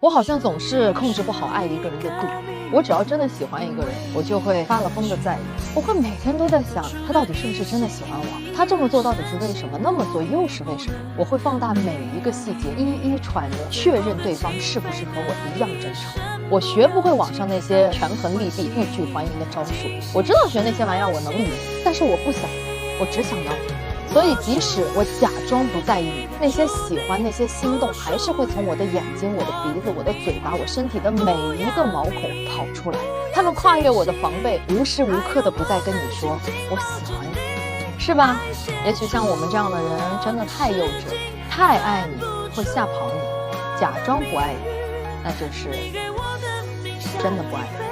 我好像总是控制不好爱一个人的度，我只要真的喜欢一个人，我就会发了疯的在意，我会每天都在想他到底是不是真的喜欢我，他这么做到底是为什么，那么做又是为什么，我会放大每一个细节，一一揣摩，确认对方是不是和我一样真诚。我学不会网上那些权衡利弊、欲拒还迎的招数，我知道学那些玩意儿我能赢，但是我不想，我只想要你。所以即使我假装不在意你，那些喜欢那些心动还是会从我的眼睛、我的鼻子、我的嘴巴、我身体的每一个毛孔跑出来，他们跨越我的防备，无时无刻的不再跟你说我喜欢你，是吧？也许像我们这样的人真的太幼稚，太爱你会吓跑你，假装不爱你，那就是真的不爱你。